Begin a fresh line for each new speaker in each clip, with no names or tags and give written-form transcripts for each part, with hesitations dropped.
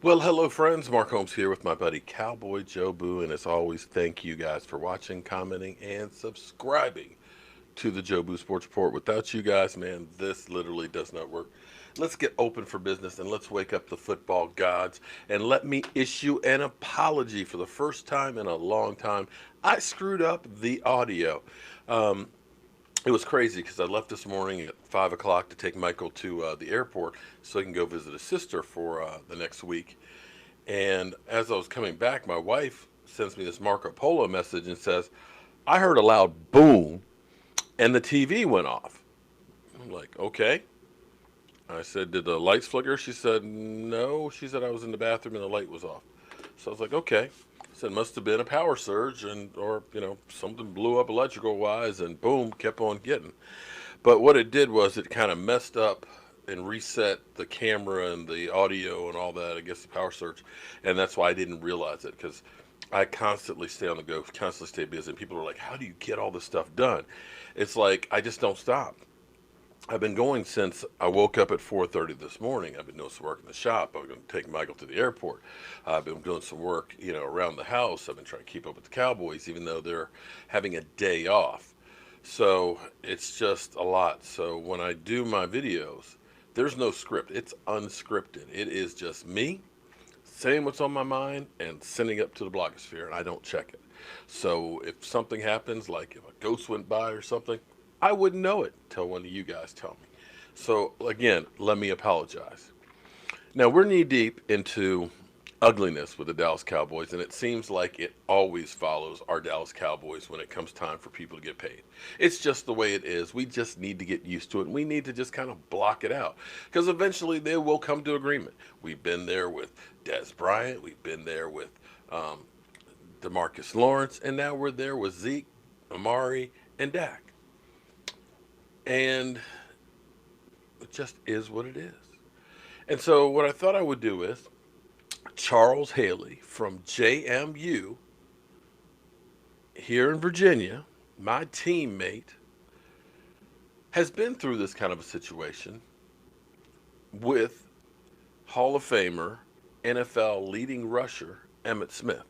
Well, hello, friends. Mark Holmes here with my buddy Cowboy Joe Boo. And as always, thank you guys for watching, commenting, and subscribing to the Joe Boo Sports Report. Without you guys, man, this literally does not work. Let's get open for business and let's wake up the football gods. And let me issue an apology for the first time in a long time. I screwed up the audio. Um, it was crazy because I left this morning at 5 o'clock to take Michael to the airport so he can go visit his sister for the next week. And as I was coming back, my wife sends me this Marco Polo message and says, I heard a loud boom and the TV went off. I'm like, okay. I said, did the lights flicker? She said, no. She said, I was in the bathroom and the light was off. So I was like, okay. I said, must have been a power surge or something blew up electrical wise and boom, kept on getting. But what it did was it kind of messed up and reset the camera and the audio and all that, I guess the power surge. And that's why I didn't realize it because I constantly stay on the go, constantly stay busy. And people are like, how do you get all this stuff done? It's like, I just don't stop. I've been going since I woke up at 4:30 this morning. I've been doing some work in the shop. I'm going to take Michael to the airport. I've been doing some work, around the house. I've been trying to keep up with the Cowboys, even though they're having a day off. So it's just a lot. So when I do my videos, there's no script. It's unscripted. It is just me saying what's on my mind and sending up to the blogosphere, and I don't check it. So if something happens, like if a ghost went by or something, I wouldn't know it until one of you guys tell me. So again, let me apologize. Now we're knee deep into ugliness with the Dallas Cowboys, and it seems like it always follows our Dallas Cowboys when it comes time for people to get paid. It's just the way it is. We just need to get used to it, and we need to just kind of block it out because eventually they will come to agreement. We've been there with Des Bryant, we've been there with DeMarcus Lawrence, and now we're there with Zeke, Amari, and Dak. And it just is what it is. And so what I thought I would do is Charles Haley from JMU here in Virginia, my teammate, has been through this kind of a situation with Hall of Famer, NFL leading rusher, Emmitt Smith.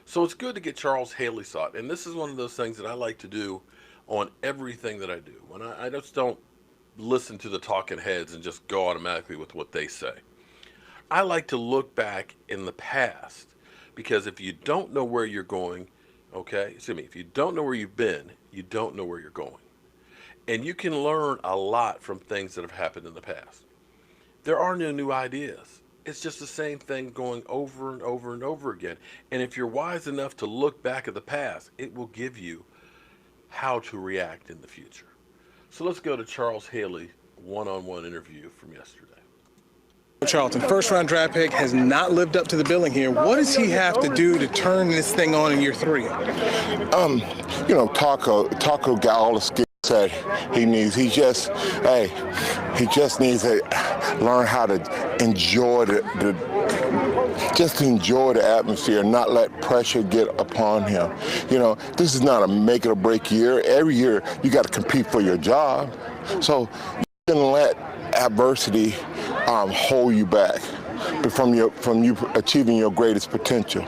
So it's good to get Charles Haley's thought. And this is one of those things that I like to do on everything that I do. When I just don't listen to the talking heads and just go automatically with what they say. I like to look back in the past because if you don't know where you're going, if you don't know where you've been, you don't know where you're going. And you can learn a lot from things that have happened in the past. There are no new ideas. It's just the same thing going over and over and over again. And if you're wise enough to look back at the past, it will give you how to react in the future. So let's go to Charles Haley one-on-one interview from yesterday.
Charlton, first round draft pick, has not lived up to the billing here. What does he have to do to turn this thing on in year 3?
Taco got all the skill set he needs. He just needs to learn how to enjoy enjoy the atmosphere and not let pressure get upon him. This is not a make it or break year. Every year you got to compete for your job. So you can let adversity hold you back from you achieving your greatest potential.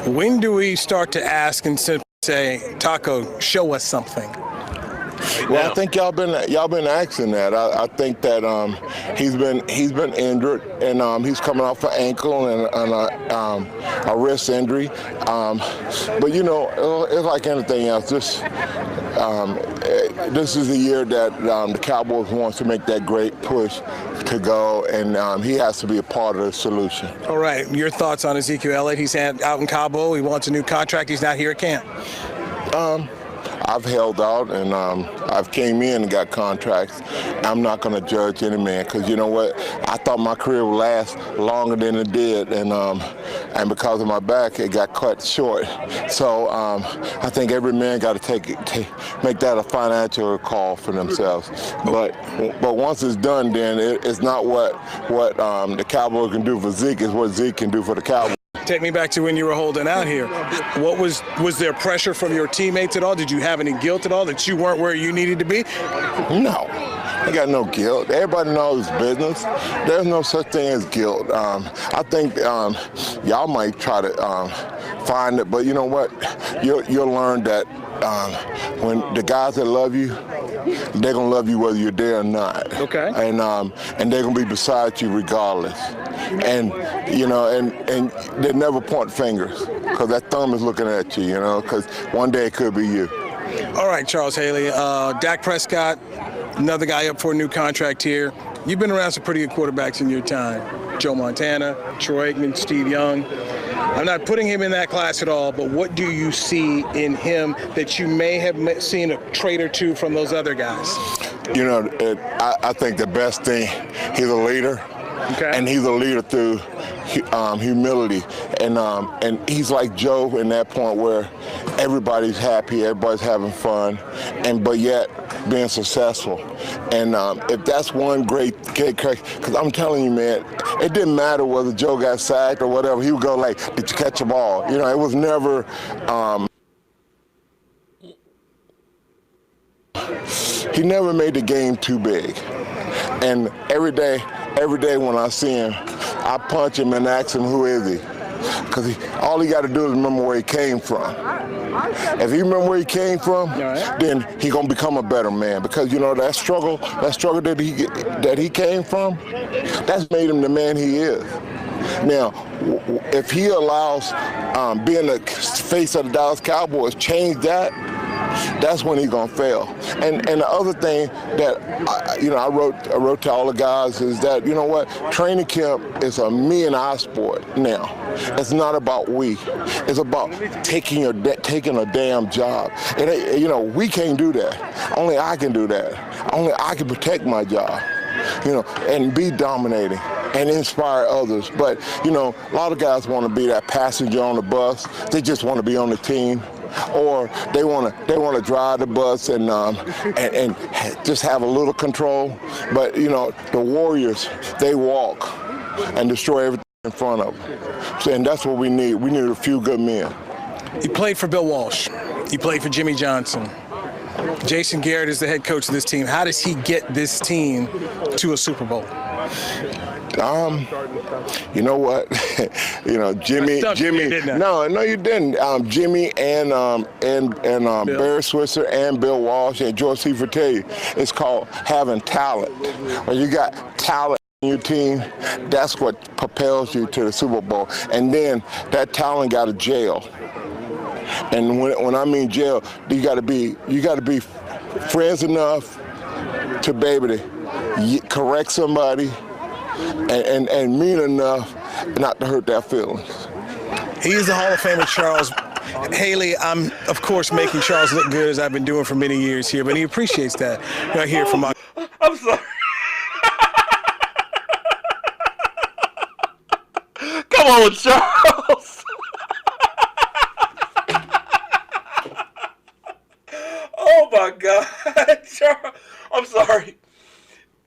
When do we start to ask and say, Taco, show us something?
Well, I think y'all been asking that. I think that he's been injured and he's coming off an ankle and a wrist injury. But it's like anything else. This is the year that the Cowboys wants to make that great push to go, and he has to be a part of the solution.
All right, your thoughts on Ezekiel Elliott? He's out in Cabo. He wants a new contract. He's not here at camp.
I've held out and I've came in and got contracts. I'm not going to judge any man because you know what? I thought my career would last longer than it did, and because of my back, it got cut short. So I think every man got to make that a financial call for themselves. But once it's done, then it's not what the Cowboys can do for Zeke. It's what Zeke can do for the Cowboys.
Take me back to when you were holding out here. Was there pressure from your teammates at all? Did you have any guilt at all that you weren't where you needed to be?
No. ain't got no guilt. Everybody knows business. There's no such thing as guilt. I think y'all might try to find it, but you know what? You'll learn that when the guys that love you, they're gonna love you whether you're there or not.
Okay.
And they're gonna be beside you regardless. And and they never point fingers because that thumb is looking at you. Because one day it could be you.
All right, Charles Haley. Dak Prescott, another guy up for a new contract here. You've been around some pretty good quarterbacks in your time. Joe Montana, Troy Aikman, Steve Young. I'm not putting him in that class at all, but what do you see in him that you may have seen a trait or two from those other guys?
I think the best thing, he's a leader.
Okay.
And he's a leader through humility, and he's like Joe in that point where everybody's happy, everybody's having fun, but yet being successful. And if that's one great because I'm telling you, man, it didn't matter whether Joe got sacked or whatever. He would go like, "Did you catch a ball?" It was never. He never made the game too big, and every day when I see him, I punch him and ask him, who is he? Because all he got to do is remember where he came from. If he remember where he came from, then he gonna become a better man. Because that struggle that he came from, that's made him the man he is. Now, if he allows being the face of the Dallas Cowboys change that, that's when he's gonna fail. And the other thing that I wrote to all the guys is that training camp is a me and I sport now. It's not about we. It's about taking a damn job. And we can't do that. Only I can do that. Only I can protect my job. And be dominating and inspire others. But a lot of guys want to be that passenger on the bus. They just want to be on the team. Or they want to drive the bus and just have a little control. But the Warriors, they walk and destroy everything in front of them. And that's what we need. We need a few good men.
You played for Bill Walsh. You played for Jimmy Johnson. Jason Garrett is the head coach of this team. How does he get this team to a Super Bowl?
You know what? Jimmy. No, you didn't. Jimmy and Barry Switzer and Bill Walsh and George Seifert, it's called having talent. When you got talent in your team, that's what propels you to the Super Bowl. And then that talent got to jail. And when I mean jail, you got to be friends enough to be able to correct somebody. And mean enough not to hurt their feelings.
He is the Hall of Famer, Charles Haley. I'm, of course, making Charles look good, as I've been doing for many years here, but he appreciates that. I hear from my...
I'm sorry. Come on, Charles. Oh, my God. Charles, I'm sorry.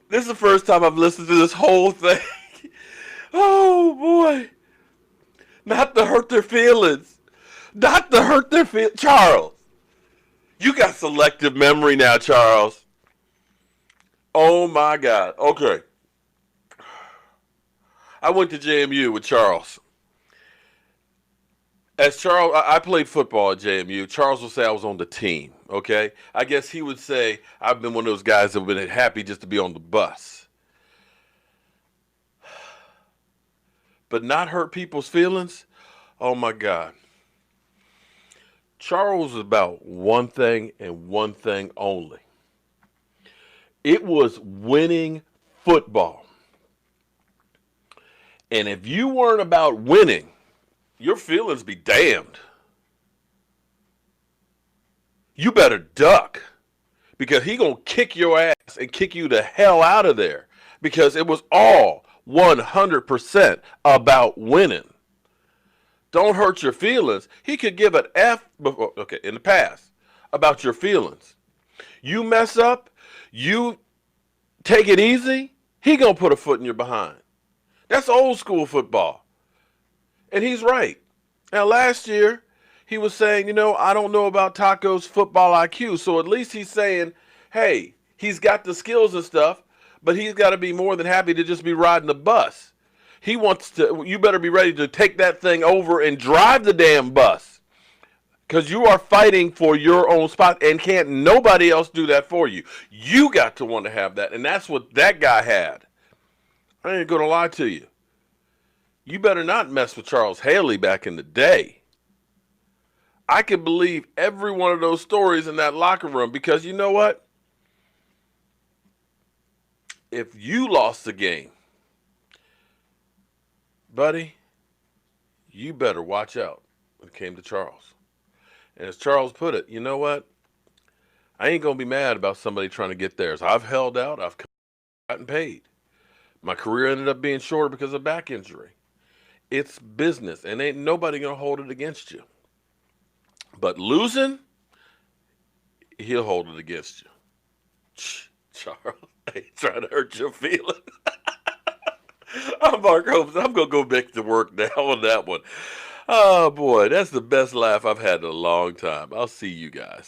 This is the first time I've listened to this whole thing. Oh, boy. Not to hurt their feelings. Not to hurt their feelings. Charles, you got selective memory now, Charles. Oh, my God. Okay. I went to JMU with Charles. As Charles, I played football at JMU. Charles would say I was on the team, okay? I guess he would say I've been one of those guys that have been happy just to be on the bus. But not hurt people's feelings? Oh, my God. Charles was about one thing and one thing only. It was winning football. And if you weren't about winning, your feelings be damned. You better duck, because he gonna kick your ass and kick you the hell out of there, because it was all 100% about winning. Don't hurt your feelings. He could give an F before, okay, in the past about your feelings. You mess up, you take it easy, he gonna put a foot in your behind. That's old school football. And he's right. Now, last year, he was saying, I don't know about Taco's football IQ. So at least he's saying, hey, He's got the skills and stuff, but he's got to be more than happy to just be riding the bus. He wants to, you better be ready to take that thing over and drive the damn bus. Because you are fighting for your own spot, and can't nobody else do that for you. You got to want to have that, and that's what that guy had. I ain't going to lie to you. You better not mess with Charles Haley back in the day. I can believe every one of those stories in that locker room, because you know what? If you lost the game, buddy, you better watch out when it came to Charles. And as Charles put it, you know what? I ain't going to be mad about somebody trying to get theirs. I've held out. I've gotten paid. My career ended up being shorter because of back injury. It's business, and ain't nobody going to hold it against you. But losing, he'll hold it against you. Charles, I ain't trying to hurt your feelings. I'm Mark Holmes. I'm going to go back to work now on that one. Oh, boy, that's the best laugh I've had in a long time. I'll see you guys.